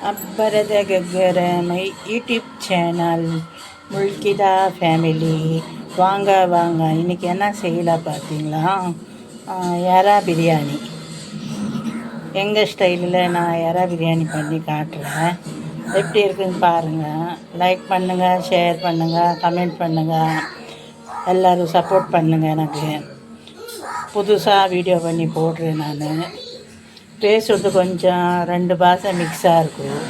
ಅಬ್ಬರದ ಗಗ್ಗರ ಮೈ YouTube channel முல்கிதா family. வாங்க வாங்க, இன்றைக்கி என்ன செய்யலாம் பார்த்தீங்களா? எறா பிரியாணி. எங்கள் ஸ்டைலில் நான் எறா பிரியாணி பண்ணி காட்டுறேன். எப்படி இருக்குன்னு பாருங்கள். லைக் பண்ணுங்கள், ஷேர் பண்ணுங்கள், கமெண்ட் பண்ணுங்கள். எல்லோரும் சப்போர்ட் பண்ணுங்கள். எனக்கு புதுசாக வீடியோ பண்ணி போடுறேன். நான் பேசுகிறது கொஞ்சம் 2 பாஷை மிக்ஸாக இருக்கும்,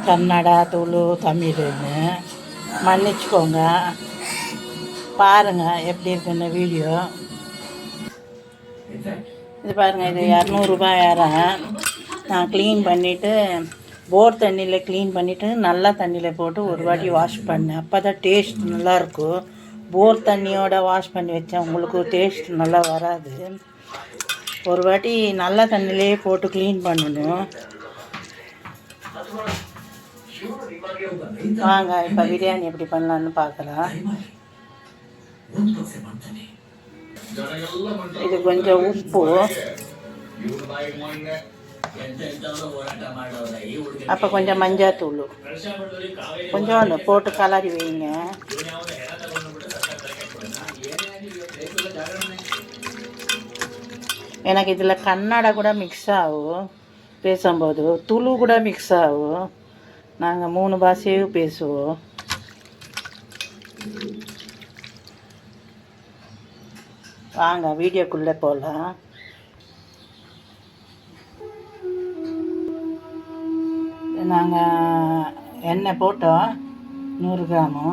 கன்னடா, துளு, தமிழ்னு. மன்னிச்சுக்கோங்க. பாருங்கள் எப்படி இருக்குன்னு வீடியோ. இது பாருங்கள், இது 200 ரூபாய் ஏறா. நான் க்ளீன் பண்ணிவிட்டு போர் தண்ணியில் க்ளீன் பண்ணிவிட்டு நல்லா தண்ணியில் போட்டு ஒரு வாட்டி வாஷ் பண்ணேன். அப்போ தான் டேஸ்ட் நல்லாயிருக்கும். போர் தண்ணியோட வாஷ் பண்ணி வச்சா உங்களுக்கு டேஸ்ட் நல்லா வராது. ஒரு வாட்டி நல்ல தண்ணியிலே போட்டு க்ளீன் பண்ணணும். வாங்க இப்போ பிரியாணி எப்படி பண்ணலான்னு பார்க்கலாம். இது கொஞ்சம் உப்பு, அப்போ கொஞ்சம் மஞ்சள் கொஞ்சோண்டு போட்டு கலரி வைங்க. எனக்கு இதில் கன்னடா கூட மிக்ஸ் ஆகும் பேசும்போது, துளு கூட மிக்ஸ் ஆகும். நாங்கள் 3 பாஷையும் பேசுவோம். வாங்க வீடியோக்குள்ளே போகலாம். நாங்கள் எண்ணெய் போட்டோம் 100 கிராமு.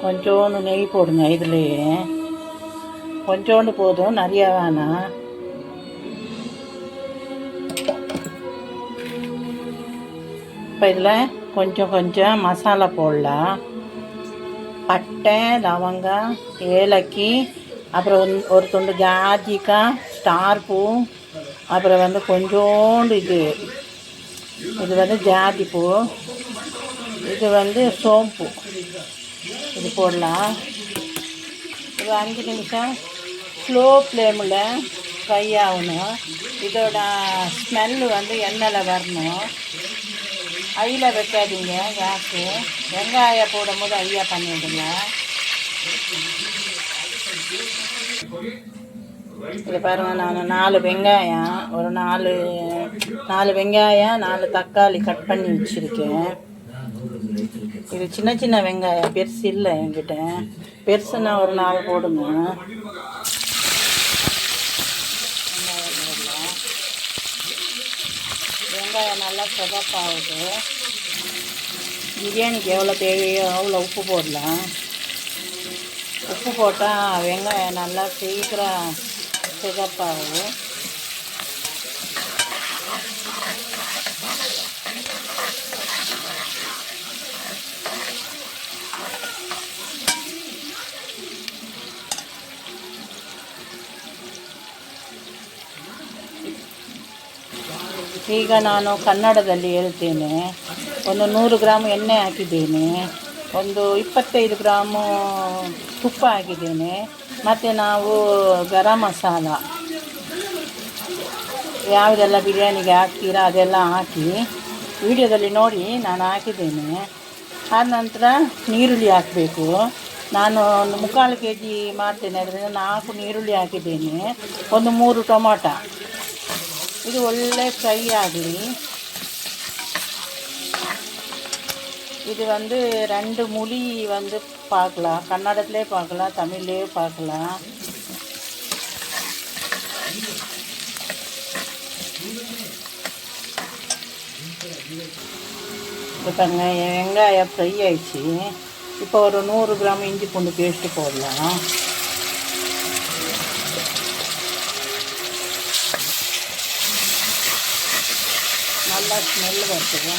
கொஞ்சோண்டு நெய் போடுங்க. இதுலேயே கொஞ்சோண்டு போதும், நிறையா வேணாம். இப்போ இதில் கொஞ்சம் கொஞ்சம் மசாலா போடலாம். பட்டை, லவங்கம், ஏலக்கி, அப்புறம் ஒரு துண்டு ஜாதிக்காய், ஸ்டார் பூ, அப்புறம் கொஞ்சோண்டு இது ஜாதி பூ, இது சோம்பு. இது போடலாம். ஒரு 5 நிமிஷம் ஸ்லோ ஃப்ளேமில் ஃப்ரை ஆகணும். இதோட ஸ்மெல்லு எண்ணெயில் வரணும். ஐயில் வைக்காதீங்க கேஸு. வெங்காயம் போடும்போது ஐயா பண்ணிவிடுங்க. இது பாருங்கள், நான் 4 வெங்காயம், ஒரு 4 வெங்காயம், 4 தக்காளி கட் பண்ணி வச்சுருக்கேன். இது சின்ன சின்ன வெங்காயம், பெருசு இல்லை என்கிட்ட. பெருசுன்னா ஒரு 4 போடுங்க. வெங்காயம் நல்லா சிவப்பாகுது. பிரியாணிக்கு எவ்வளோ தேவையோ அவ்வளோ உப்பு போடலாம். உப்பு போட்டால் வெங்காயம் நல்லா சீக்கிரம் சிவப்பாகும். ಈಗ ನಾನು ಕನ್ನಡದಲ್ಲಿ ಹೇಳ್ತೇನೆ. ಒಂದು 100 ಗ್ರಾಮ್ ಎಣ್ಣೆ ಹಾಕಿದ್ದೇನೆ, ಒಂದು 25 ಗ್ರಾಮು ತುಪ್ಪ ಹಾಕಿದ್ದೇನೆ, ಮತ್ತು ನಾವು ಗರಂ ಮಸಾಲ ಯಾವುದೆಲ್ಲ ಬಿರಿಯಾನಿಗೆ ಹಾಕ್ತೀರಾ ಅದೆಲ್ಲ ಹಾಕಿ ವಿಡಿಯೋದಲ್ಲಿ ನೋಡಿ ನಾನು ಹಾಕಿದ್ದೇನೆ. ಆದ ನಂತರ ನೀರುಳ್ಳಿ ಹಾಕಬೇಕು. ನಾನು ಒಂದು 3/4 kg ಮಾಡ್ತೇನೆ, ಅದರಿಂದ 4 ನೀರುಳ್ಳಿ ಹಾಕಿದ್ದೇನೆ, ಒಂದು 3 ಟೊಮಾಟೊ. இது ஒல்லே ஃப்ரை ஆகಲಿ. இது 2 மொழி பார்க்கலாம். கன்னடத்திலே பார்க்கலாம், தமிழ்லேயே பார்க்கலாம். இப்போ பாருங்க, வெங்காயம் ஃப்ரை ஆயிடுச்சு. இப்போ ஒரு 100 கிராம் இஞ்சி பூண்டு பேஸ்ட்டு போடலாம். நல்லா ஸ்மெல் வருது.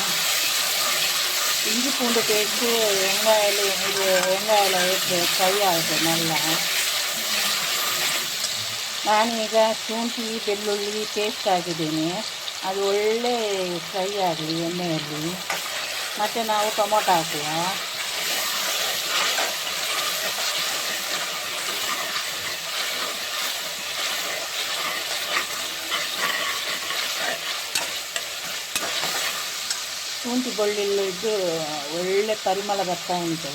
இஞ்சி பூண்டு பேஸ்ட்டு வெங்காயம் ಫ್ರೈ ಆಗುತ್ತೆ நல்லா. ನಾನೀಗ ಶುಂಠಿ ಬೆಳ್ಳುಳ್ಳಿ ಪೇಸ್ಟ್ ಹಾಕಿದ್ದೀನಿ. ಅದು ಒಳ್ಳೆ ಫ್ರೈ ಆಗಲಿ ಎಣ್ಣೆಯಲ್ಲಿ. ಮತ್ತು ನಾವು ಟೊಮೊಟೊ ಹಾಕುವ. ಶುಂಠಿ ಬೆಳ್ಳುಳ್ಳಿ ಇದು ಒಳ್ಳೆ ಪರಿಮಳ ಬರ್ತಾ ಉಂಟು.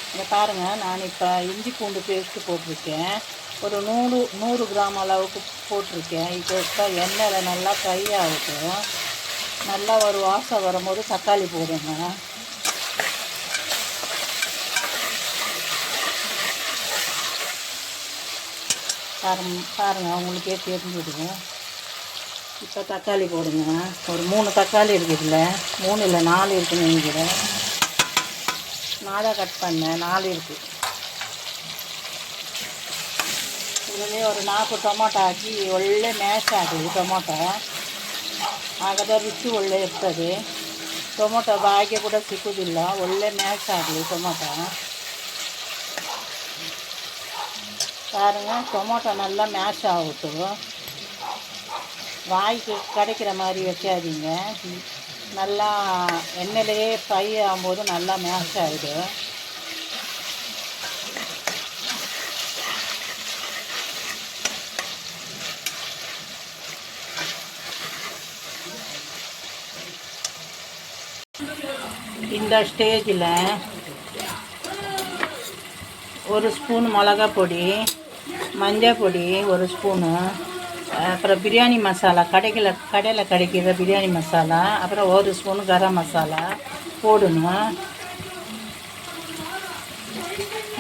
இங்கே பாருங்கள், நான் இப்போ இஞ்சி பூண்டு பேஸ்ட்டு போட்டிருக்கேன். ஒரு 100 கிராம் அளவுக்கு போட்டிருக்கேன். இப்போ எண்ணெயில் நல்லா ஃப்ரை ஆகட்டும். நல்லா ஒரு வாசம் வரும்போது தக்காளி போடுங்க. பாருங்கள், உங்களுக்கே தெரிஞ்சுடுங்க. இப்போ தக்காளி போடுங்க. ஒரு 3 தக்காளி இருக்குதுல்ல, 3 இல்லை 4 இருக்குன்னு நினைக்கிறேன். 4 கட் பண்ணேன், 4 இருக்குது. ಇದರಲ್ಲಿ ஒரு 4 ಟೊಮೊಟೊ ಹಾಕಿ ಒಳ್ಳೆ ಮ್ಯಾಶ್ ಆಗಲಿ. ಟೊಮೊಟೊ ಆಗದ ರುಚಿ ಒಳ್ಳೆ ಇರ್ತದೆ. ಟೊಮೊಟೊ ಬಾಯಿಗೆ ಕೂಡ ಸಿಕ್ಕುವುದಿಲ್ಲ, ಒಳ್ಳೆ ಮ್ಯಾಶ್ ಆಗಲಿ ಟೊಮೊಟೊ. பாருங்க, டொமேட்டோ நல்லா மேஷ் ஆகட்டும். வாய்க்கு கிடைக்கிற மாதிரி வைக்காதீங்க. நல்லா எண்ணெயிலேயே ஃப்ரை ஆகும்போது நல்லா மேஷ் ஆகிடும். இந்த ஸ்டேஜில் ஒரு ஸ்பூன் மிளகா பொடி, மஞ்சள் பொடி ஒரு ஸ்பூனு, அப்புறம் பிரியாணி மசாலா, கடையில் கிடைக்கிற பிரியாணி மசாலா, அப்புறம் ஒரு ஸ்பூன் கரம் மசாலா போடணும்.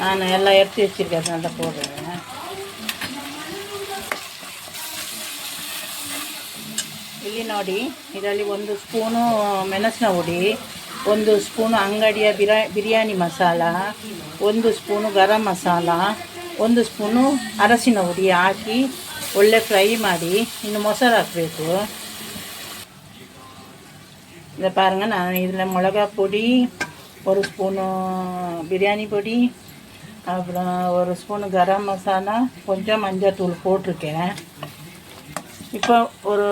நான் எல்லாம் எடுத்து வச்சுருக்கேன், அதை போடுறேன். ಇಲ್ಲಿ ನೋಡಿ, ಇದರಲ್ಲಿ 1 ಸ್ಪೂನು ಮೆಣಸಿನ ಹುಡಿ, 1 ಸ್ಪೂನು ಅಂಗಡಿಯ ಬಿರಿಯಾನಿ ಮಸಾಲ, 1 ಸ್ಪೂನು ಗರಂ ಮಸಾಲ, 1 ಸ್ಪೂನು ಅರಸಿನ ಹುಡಿ ಹಾಕಿ ಒಳ್ಳೆ ಫ್ರೈ ಮಾಡಿ ಇನ್ನು ಮೊಸರು ಹಾಕಬೇಕು. இதை பாருங்கள், நான் இதில் மிளகா பொடி, 1 ஸ்பூனு பிரியாணி பொடி, அப்புறம் 1 ஸ்பூனு கரம் மசாலா, கொஞ்சம் மஞ்சள் தூள் போட்டிருக்கேன். இப்போ ஒரு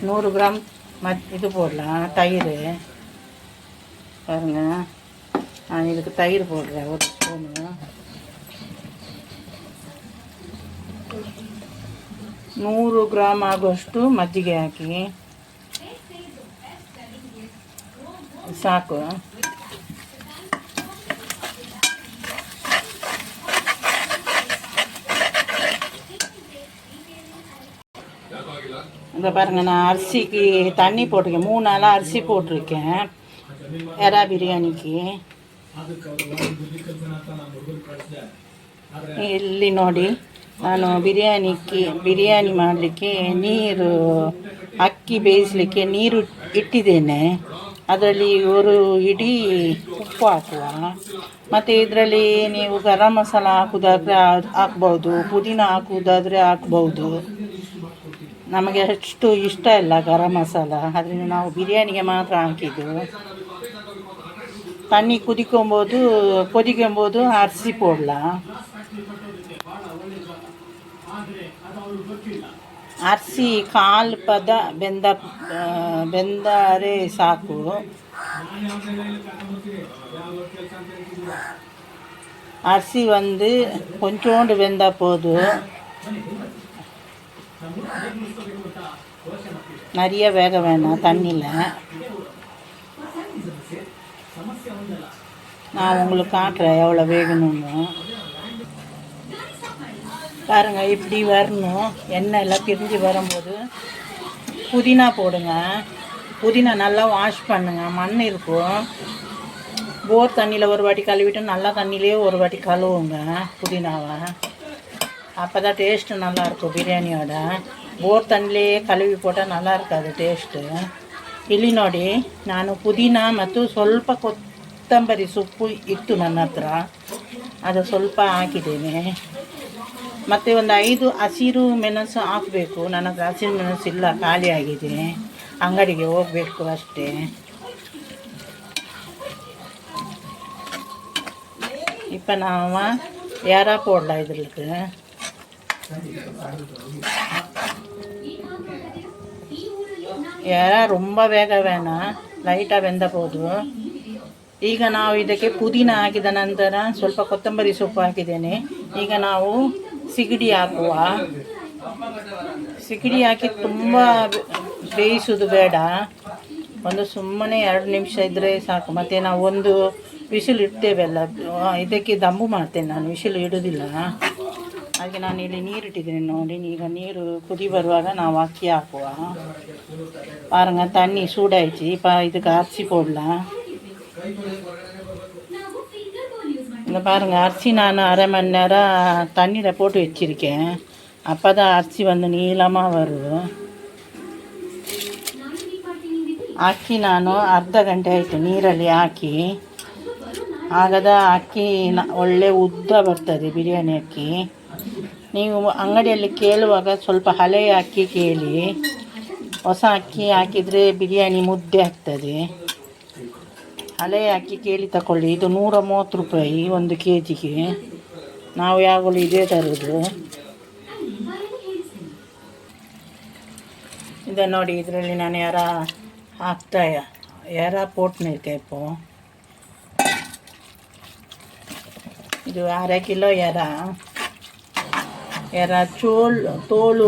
100 கிராம் இது போடலாம், தயிர். பாருங்கள், நான் இதுக்கு தயிர் போடுறேன் 1 ஸ்பூனு. 100 ಗ್ರಾಮ್ ಆಗೋಷ್ಟು ಮಜ್ಜಿಗೆ ಹಾಕಿ ಸಾಕು. இந்த பாருங்கள், நான் அரிசிக்கு தண்ணி போட்டிருக்கேன். 3 நாளாக அரிசி போட்டிருக்கேன் எறா ಬಿರಿಯಾನಿಗೆ. ಇಲ್ಲಿ ನೋಡಿ, ನಾನು ಬಿರಿಯಾನಿ ಮಾಡಲಿಕ್ಕೆ ನೀರು, ಅಕ್ಕಿ ಬೇಯಿಸಲಿಕ್ಕೆ ನೀರು ಇಟ್ಟಿದ್ದೇನೆ. ಅದರಲ್ಲಿ 1 ಹಿಡಿ ಉಪ್ಪು ಹಾಕುವ. ಮತ್ತು ಇದರಲ್ಲಿ ನೀವು ಗರಂ ಮಸಾಲ ಹಾಕೋದಾದರೆ ಹಾಕ್ಬೋದು, ಪುದೀನ ಹಾಕುವುದಾದರೆ ಹಾಕ್ಬೋದು. ನಮಗೆ ಅಷ್ಟು ಇಷ್ಟ ಇಲ್ಲ ಗರಂ ಮಸಾಲ, ಅದರಿಂದ ನಾವು ಬಿರಿಯಾನಿಗೆ ಮಾತ್ರ ಹಾಕಿದ್ದು. தண்ணி கொதிக்கும்போது அரிசி போடலாம். ಅರಿಸಿ 1/4 ಪದ ಬೆಂದರೆ ಸಾಕು. அரிசி கொஞ்சோண்டு வெந்தால் போதும், நிறைய வேக வேணாம் தண்ணியில். நான் உங்களுக்கு காட்டுறேன் எவ்வளோ வேகணும்னு. பாருங்கள், இப்படி வரணும். எண்ணெய் எல்லாம் பிரிஞ்சு வரும்போது புதினா போடுங்க. புதினா நல்லா வாஷ் பண்ணுங்க, மண் இருக்கும். போர் தண்ணியில் ஒரு வாட்டி கழுவிட்டு நல்லா தண்ணியிலே ஒரு வாட்டி கழுவுங்க புதினாவை. அப்போ தான் டேஸ்ட்டு நல்லாயிருக்கும் பிரியாணியோட. ಬೋರ್ ತಣ್ಣಲೇ ಕಲವಿ ಪೋಟ ನಲ್ಲ ಇರ್ತದೆ ಟೇಸ್ಟ್. ಇಲ್ಲಿ ನೋಡಿ, ನಾನು ಪುದೀನ ಮತ್ತು ಸ್ವಲ್ಪ ಕೊತ್ತಂಬರಿ ಸೊಪ್ಪು ಇತ್ತು ನನ್ನ ಹತ್ರ, ಅದು ಸ್ವಲ್ಪ ಹಾಕಿದ್ದೇನೆ. ಮತ್ತು ಒಂದು 5 ಹಸಿರು ಮೆಣಸು ಹಾಕಬೇಕು. ನನ್ನ ಹತ್ರ ಹಸಿರು ಮೆಣಸು ಇಲ್ಲ, ಖಾಲಿ ಆಗಿದೆ, ಅಂಗಡಿಗೆ ಹೋಗಬೇಕು ಅಷ್ಟೇ. இப்போ நாம் ஏறா போடலாம். இதற்கு ஏறா ரொம்ப வேக வேணாம், ಲೈಟಾಗಿ ಬೆಂದ போதும். ಈಗ ನಾವು ಇದಕ್ಕೆ ಪುದೀನ ಹಾಕಿದ ನಂತರ ಸ್ವಲ್ಪ ಕೊತ್ತಂಬರಿ ಸೊಪ್ಪು ಹಾಕಿದ್ದೇನೆ. ಈಗ ನಾವು ಸಿಗಡಿ ಹಾಕುವ. ಸಿಗಡಿ ಹಾಕಿ ತುಂಬ ಬೇಯಿಸೋದು ಬೇಡ, ಒಂದು ಸುಮ್ಮನೆ 2 ನಿಮಿಷ ಇದ್ದರೆ ಸಾಕು. ಮತ್ತು ನಾವು ಒಂದು ವಿಸಿಲ್ ಇಡ್ತೇವಲ್ಲ, ಇದಕ್ಕೆ ದಮ್ಮು ಮಾಡ್ತೇನೆ ನಾನು, ವಿಸಿಲ್ ಇಡೋದಿಲ್ಲ. ಹಾಗೆ ನಾನು ಇಲ್ಲಿ ನೀರು ಇಟ್ಟಿದ್ದೀನಿ ನೋಡಿ. ಈಗ ನೀರು ಕುದಿ ಬರುವಾಗ ನಾವು ಅಕ್ಕಿ ಹಾಕುವ. பாருங்க தண்ணி சூடாயிடுச்சு. இப்போ இதுக்கு அரிசி போடலாம். இந்த பாருங்கள், அரிசி நான் 1/2 மணி நேரம் தண்ணியில் போட்டு வச்சுருக்கேன். அப்போ தான் அரிசி வந்து நீளமாக வரும். ಅಕ್ಕಿ ನಾನು ಅರ್ಧ ಗಂಟೆ ಆಯಿತು ನೀರಲ್ಲಿ ಹಾಕಿ. ಆಗದ ಅಕ್ಕಿ ಒಳ್ಳೆ ಉದ್ದ ಬರ್ತದೆ ಬಿರಿಯಾನಿ ಅಕ್ಕಿ. ನೀವು ಅಂಗಡಿಯಲ್ಲಿ ಕೇಳುವಾಗ ಸ್ವಲ್ಪ ಹಳೆಯ ಅಕ್ಕಿ ಕೇಳಿ, ಹೊಸ ಅಕ್ಕಿ ಹಾಕಿದರೆ ಬಿರಿಯಾನಿ ಮುದ್ದೆ ಆಗ್ತದೆ. ಹಳೆಯ ಅಕ್ಕಿ ಕೇಳಿ ತಗೊಳ್ಳಿ. ಇದು 130 ರೂಪಾಯಿ 1 kgಗೆ. ನಾವು ಯಾವಾಗಲೂ ಇದೇ ತರೋದು. ಇದು ನೋಡಿ, ಇದರಲ್ಲಿ ನಾನು எறா போட்டுன்னு இப்போது. இது 1/2 கிலோ எறா தோல்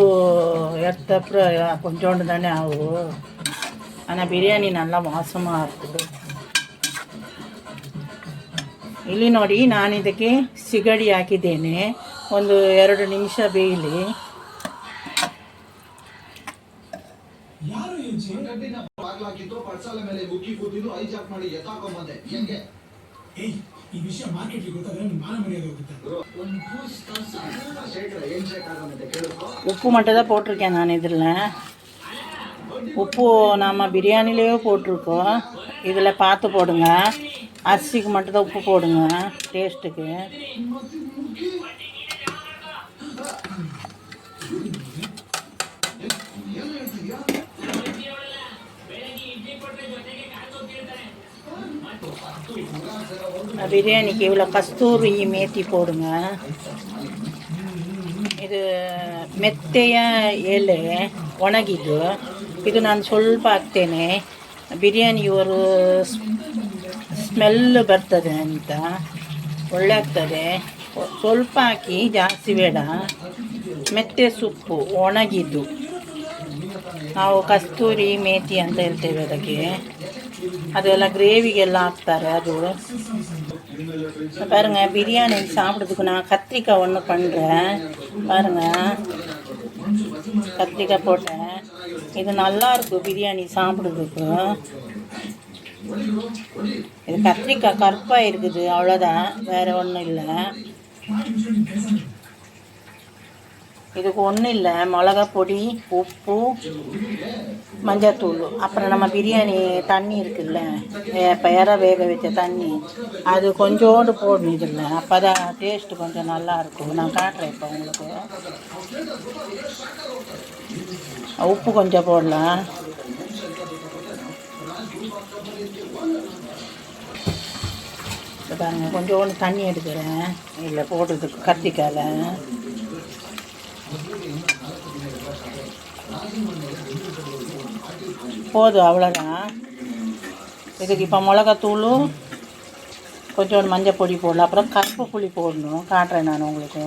எடுத்தப்புறம் கொஞ்சோண்டு தானே ஆகும். ஆனால் பிரியாணி நல்லா வாசமாக இருக்குது. ಇಲ್ಲಿ ನೋಡಿ, ನಾನು ಇದಕ್ಕೆ ಸಿಗಡಿ ಹಾಕಿದ್ದೇನೆ. ಒಂದು 2 ನಿಮಿಷ ಬೇಯಲಿ. உப்பு மட்டும் தான் போட்டிருக்கேன் நான். இதில் உப்பு நாம் பிரியாணிலேயே போட்டிருக்கோம். இதில் பார்த்து போடுங்க. அரிசிக்கு மட்டும் தான் உப்பு போடுங்க டேஸ்ட்டுக்கு. பிரியாணிக்கு இவ்வளோ கஸ்தூரி மேத்தி போடுங்க. ಇದು ಮೆತ್ತೆಯ ಎಲೆ ಒಣಗಿದ್ದು, ಇದು ನಾನು ಸ್ವಲ್ಪ ಹಾಕ್ತೇನೆ. ಬಿರಿಯಾನಿ ಒಂದು ಸ್ಮೆಲ್ ಬರ್ತದೆ ಅಂತ, ಒಳ್ಳೆ ಆಗ್ತದೆ. ಸ್ವಲ್ಪ ಹಾಕಿ, ಜಾಸ್ತಿ ಬೇಡ. ಮೆತ್ತೆ ಸೊಪ್ಪು ಒಣಗಿದ್ದು, ನಾವು ಕಸ್ತೂರಿ ಮೇಥಿ ಅಂತ ಹೇಳ್ತೇವೆ ಅದಕ್ಕೆ. அதெல்லாம் கிரேவிகெல்லாம் ಹಾಕ್ತಾರೆ அது. பாருங்கள், பிரியாணி சாப்பிட்றதுக்கு நான் கத்திரிக்காய் ஒன்று பண்ணுறேன். பாருங்கள், கத்திரிக்காய் போட்டேன். இது நல்லாயிருக்கும் பிரியாணி சாப்பிட்றதுக்கு. இது கத்திரிக்காய் கருப்பாக இருக்குது, அவ்வளோதான், வேறு ஒன்றும் இல்லை. இதுக்கு ஒன்றும் இல்லை, மிளகா பொடி, உப்பு, மஞ்சத்தூள், அப்புறம் நம்ம பிரியாணி தண்ணி இருக்குல்ல, எறா வேக வச்ச தண்ணி, அது கொஞ்சோண்டு போடணும் இதில். அப்போ தான் டேஸ்ட்டு கொஞ்சம் நல்லாயிருக்கும். நான் காட்டுறேன் இப்போ உங்களுக்கு. உப்பு கொஞ்சம் போடலாம். பாருங்க, கொஞ்சோண்டு தண்ணி எடுக்கிறேன் இதில் போடுறதுக்கு கத்திரிக்காயில். போதும், அவ்வளோதான். இதுக்கு இப்போ மிளகாத்தூளும் கொஞ்சோண்டு மஞ்சள் பொடி போடலாம். அப்புறம் கருப்பு புளி போடணும், காட்டுறேன் நான் உங்களுக்கு.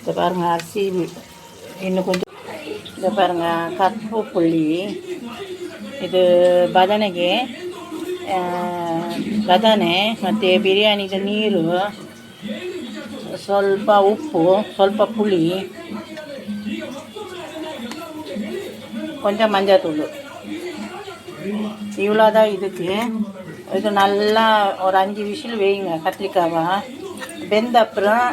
இதை பாருங்கள், அரிசி இன்னும் கொஞ்சம். இதை பாருங்கள், ಕಪ್ಪು ಪುಳಿ, ಇದು ಬದನೆಗೆ ಬದನೆ ಮತ್ತು ಬಿರಿಯಾನಿಗೆ ನೀರು, ಸ್ವಲ್ಪ ಉಪ್ಪು, ಸ್ವಲ್ಪ ಪುಳಿ, கொஞ்சம் மஞ்சத்தூள், இவ்வளோதான் இதுக்கு. இது நல்லா ஒரு 5 விசில் வேயுங்க கத்திரிக்காவை. வெந்த அப்புறம்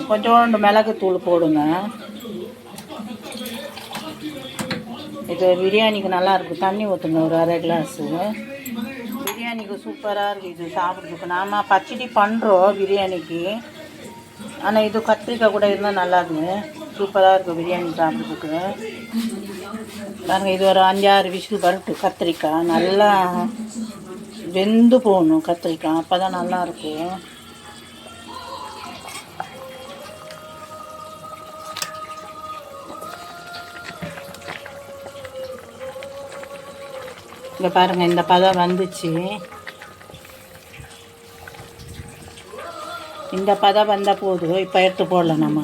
கொஞ்சோண்டு மிளகுத்தூள் போடுங்க. இது பிரியாணிக்கு நல்லாயிருக்கும். தண்ணி ஊற்றுங்க ஒரு 1/2 கிளாஸு. பிரியாணிக்கு சூப்பராக இருக்குது இது சாப்பிட்றதுக்கு. நாம் பச்சடி பண்ணுறோம் பிரியாணிக்கு, ஆனால் இது கத்திரிக்காய் கூட இருந்தால் நல்லாயிருக்குங்க. சூப்பராக இருக்கும் பிரியாணி சாப்பிட்றதுக்கு. பாருங்கள், இது ஒரு 5-6 விசில் வரட்டும். கத்திரிக்காய் நல்லா வெந்து போகணும் கத்திரிக்காய், அப்போ தான் நல்லாயிருக்கும். இங்கே பாருங்கள், இந்த பதம் வந்துச்சு. இந்த பதம் வந்தால் போதும். இப்போ எடுத்து போடலாம் நம்ம.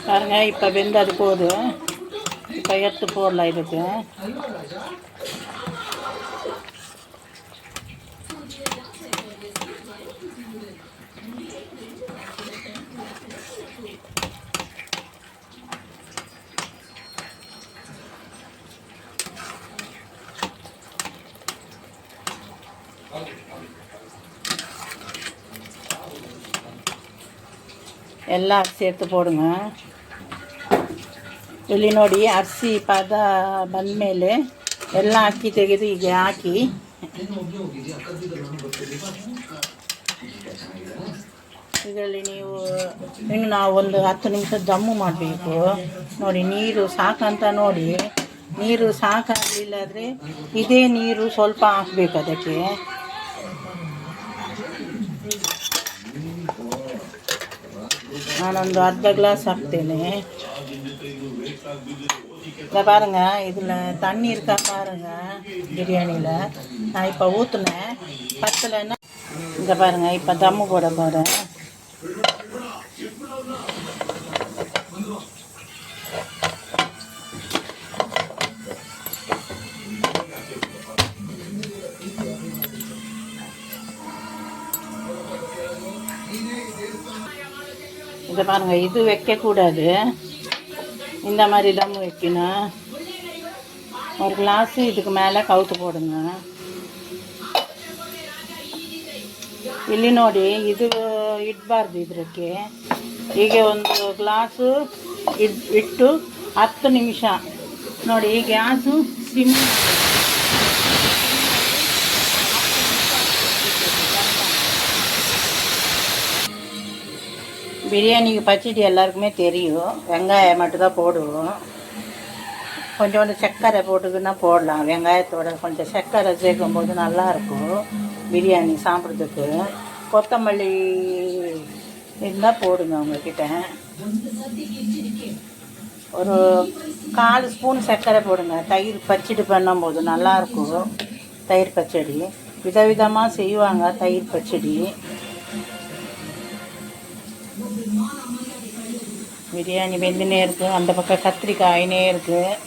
பாருங்கள், இப்போ வெந்தது போதும். இப்போ எடுத்து போடலாம். இதுக்கு ಎಲ್ಲ ಸೇರ್ತು ಪೋಡುಂಗ. ಇಲ್ಲಿ ನೋಡಿ, ಅರಿಸಿ ಪದ ಬಂದಮೇಲೆ ಎಲ್ಲ ಅಕ್ಕಿ ತೆಗೆದು ಹೀಗೆ ಹಾಕಿ ಇದರಲ್ಲಿ ಇನ್ನು ನಾವು ಒಂದು 10 ನಿಮಿಷ ದಮ್ಮು ಮಾಡಬೇಕು. ನೋಡಿ, ನೀರು ಸಾಕಂತ ನೋಡಿ. ನೀರು ಸಾಕಾಗಲಿಲ್ಲಾದರೆ ಇದೇ ನೀರು ಸ್ವಲ್ಪ ಹಾಕಬೇಕು ಅದಕ್ಕೆ. நானொன்று அர்த்த கிளாஸ் சாப்பிட்டேனே. இதை பாருங்கள், இதில் தண்ணி இருக்கா பாருங்கள். பிரியாணியில் நான் இப்போ ஊற்றுனேன், பத்தலைன்னா இங்கே பாருங்கள். இப்போ தம்மு போட போகிறேன். இதை பாருங்கள், இது வைக்கக்கூடாது. இந்த மாதிரி தம் வைக்கணும். ஒரு கிளாஸு இதுக்கு மேலே கவுத்து போடுங்க. ಇಲ್ಲಿ ನೋಡಿ, ಇದು ಇಡಬಾರ್ದು. ಇದಕ್ಕೆ ಹೀಗೆ ಒಂದು ಗ್ಲಾಸು ಇಟ್ಟು 10 ನಿಮಿಷ ನೋಡಿ. ಗ್ಯಾಸು ಸಿಮ್ பிரியாணிக்கு பச்சடி எல்லாருக்குமே தெரியும். வெங்காயம் மட்டும்தான் போடுவோம். கொஞ்சோண்டு சர்க்கரை போட்டுக்குன்னா போடலாம். வெங்காயத்தோட கொஞ்சம் சர்க்கரை சேர்க்கும்போது நல்லாயிருக்கும் பிரியாணி சாப்பிட்றதுக்கு. கொத்தமல்லி இருந்தால் போடுங்க உங்கள்கிட்ட. ஒரு 4 ஸ்பூன் சர்க்கரை போடுங்க. தயிர் பச்சடி பண்ணும்போது நல்லாயிருக்கும். தயிர் பச்சடி விதவிதமாக செய்வாங்க. தயிர் பச்சடி பிரியாணி வெந்துனே இருக்குது. அந்த பக்கம் கத்திரிக்காயினே இருக்குது.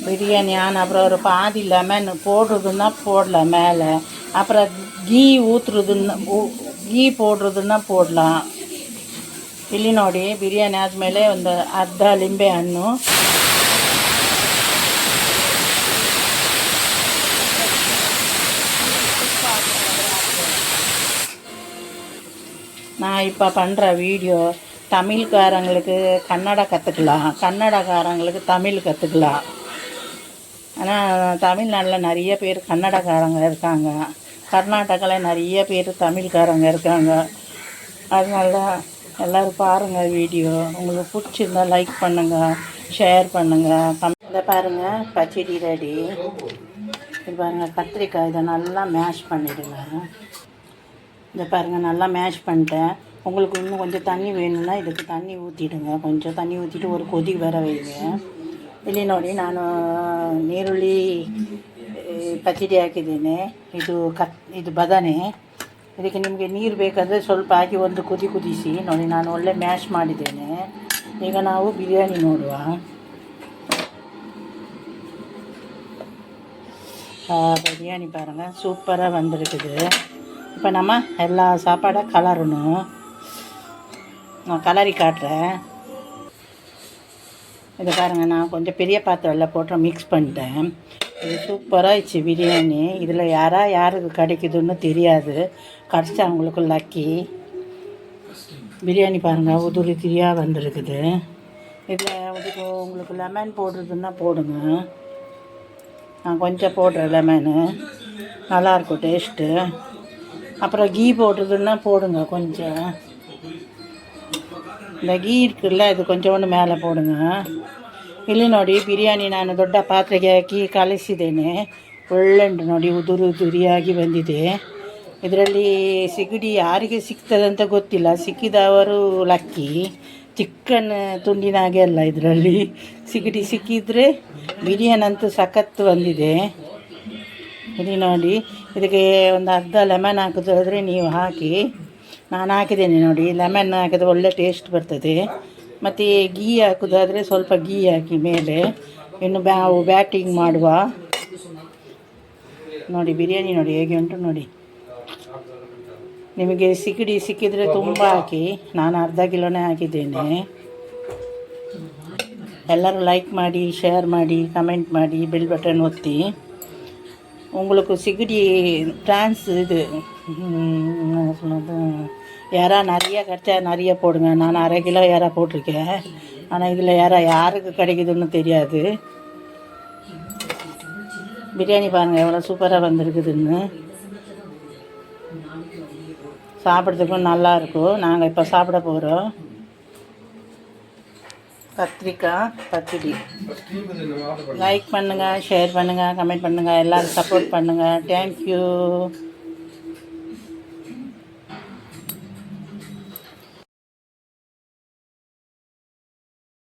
பிரியாணி ஆன அப்புறம் ஒரு பாதி லெமன் போடுறதுன்னா போடலாம் மேலே. அப்புறம் கீ போடுறதுன்னா போடலாம். ಇಲ್ಲಿ ನೋಡಿ, ಬಿರಿಯಾನಿ ಆದಮೇಲೆ ಒಂದು ಅರ್ಧ ಲಿಂಬೆ ಹಣ್ಣು, நான் இப்போ பண்ணுற வீடியோ தமிழ்காரங்களுக்கு கன்னடா கற்றுக்கலாம், கன்னடக்காரங்களுக்கு தமிழ் கற்றுக்கலாம். ஆனால் தமிழ்நாட்டில் நிறைய பேர் கன்னடக்காரங்க இருக்காங்க, கர்நாடகாவில் நிறைய பேர் தமிழ்காரங்க இருக்காங்க. அதனால எல்லோரும் பாருங்கள் வீடியோ. உங்களுக்கு பிடிச்சிருந்தால் லைக் பண்ணுங்கள், ஷேர் பண்ணுங்கள். இதை பாருங்கள், பச்சடி ரெடி. இது பாருங்கள், கத்திரிக்காய் இதை நல்லா மேஷ் பண்ணிவிடுங்க. இதை பாருங்கள், நல்லா மேஷ் பண்ணிட்டேன். உங்களுக்கு இன்னும் கொஞ்சம் தண்ணி வேணும்னா இதுக்கு தண்ணி ஊற்றிடுங்க. கொஞ்சம் தண்ணி ஊற்றிட்டு ஒரு கொதி வர வைங்க. ಇಲ್ಲಿ ನೋಡಿ, ನಾನು ನೀರುಳ್ಳಿ ಪಚ್ಚಡಿ ಹಾಕಿದ್ದೇನೆ. ಇದು ಬದನೆ. ಇದಕ್ಕೆ ನಿಮಗೆ ನೀರು ಬೇಕಾದರೆ ಸ್ವಲ್ಪ ಹಾಕಿ ಒಂದು ಕುದಿಸಿ ನೋಡಿ. ನಾನು ಒಳ್ಳೆ ಮ್ಯಾಶ್ ಮಾಡಿದ್ದೇನೆ. ಈಗ ನಾವು ಬಿರಿಯಾನಿ ನೋಡುವ. பிரியாணி பாருங்கள், சூப்பராக வந்திருக்குது. இப்போ நம்ம எல்லா சாப்பாடை கலரணும். நான் கலரி காட்டுறேன். இதை பாருங்கள், நான் கொஞ்சம் பெரிய பாத்திரத்தில் போட்டு மிக்ஸ் பண்ணிட்டேன். இது சூப்பராக ஆயிடுச்சு பிரியாணி. இதில் யாருக்கு கிடைக்குதுன்னு தெரியாது. கிடச்சா அவங்களுக்கு லக்கி. பிரியாணி பாருங்கள், உதிரியாக வந்திருக்குது. இதில் உங்களுக்கு லெமன் போடுறதுன்னா போடுங்க. நான் கொஞ்சம் போடுறேன் லெமனு, நல்லாயிருக்கும் டேஸ்ட்டு. அப்புறம் கீ போடுறதுன்னா போடுங்க கொஞ்சம். இந்த ಗೀ இருக்குல்ல, ಇದು கொஞ்சோண்டு ಮೇಲೆ போடுங்க. ಇಲ್ಲಿ ನೋಡಿ, ಬಿರಿಯಾನಿ ನಾನು ದೊಡ್ಡ ಪಾತ್ರೆಗೆ ಹಾಕಿ ಕಲಿಸಿದ್ದೇನೆ. ಒಳ್ಳೆಂಡು ನೋಡಿ, ಉದುರಿಯಾಗಿ ಬಂದಿದೆ. ಇದರಲ್ಲಿ ಸಿಗಡಿ ಯಾರಿಗೆ ಸಿಗ್ತದೆ ಅಂತ ಗೊತ್ತಿಲ್ಲ. ಸಿಕ್ಕಿದವರು ಲಕ್ಕಿ. ಚಿಕನ್ ತುಂಡಿನಾಗೆ ಅಲ್ಲ ಇದರಲ್ಲಿ ಸಿಗಡಿ ಸಿಕ್ಕಿದರೆ ಬಿರಿಯಾನಿ ಅಂತೂ ಸಖತ್ತು ಬಂದಿದೆ. ಇದು ನೋಡಿ, ಇದಕ್ಕೆ ಒಂದು ಅರ್ಧ ಲೆಮನ್ ಹಾಕಿದ್ರೆ ನೀವು ಹಾಕಿ. ನಾನು ಹಾಕಿದ್ದೇನೆ ನೋಡಿ, ಲೆಮನ್ ಹಾಕಿದ್ರೆ ಒಳ್ಳೆ ಟೇಸ್ಟ್ ಬರ್ತದೆ. ಮತ್ತು ಗೀ ಹಾಕೋದಾದರೆ ಸ್ವಲ್ಪ ಗೀ ಹಾಕಿ ಮೇಲೆ. ಇನ್ನು ಬ್ಯಾಟಿಂಗ್ ಮಾಡುವ ನೋಡಿ. ಬಿರಿಯಾನಿ ನೋಡಿ ಹೇಗೆ ಉಂಟು ನೋಡಿ. ನಿಮಗೆ ಸಿಗಡಿ ಸಿಕ್ಕಿದರೆ ತುಂಬ ಹಾಕಿ. ನಾನು ಅರ್ಧ ಕಿಲೋನೇ ಹಾಕಿದ್ದೇನೆ. ಎಲ್ಲರೂ ಲೈಕ್ ಮಾಡಿ, ಶೇರ್ ಮಾಡಿ, ಕಮೆಂಟ್ ಮಾಡಿ, ಬೆಲ್ ಬಟನ್ ಒತ್ತಿ. உங்களுக்கு சிகடி ட்ரான்ஸ் இது இறா நிறையா கிடச்சா நிறைய போடுங்க. நான் 1/2 கிலோ இறா போட்டிருக்கேன். ஆனால் இதில் யாருக்கு கிடைக்குதுன்னு தெரியாது. பிரியாணி பாருங்கள் எவ்வளோ சூப்பராக வந்திருக்குதுன்னு. சாப்பிட்றதுக்கும் நல்லாயிருக்கும். நாங்கள் இப்போ சாப்பிட போகிறோம். கத்திரிக்காய் பச்சடி. லைக் பண்ணுங்கள், ஷேர் பண்ணுங்கள், கமெண்ட் பண்ணுங்கள், எல்லோரும் சப்போர்ட் பண்ணுங்கள். தேங்க்யூ.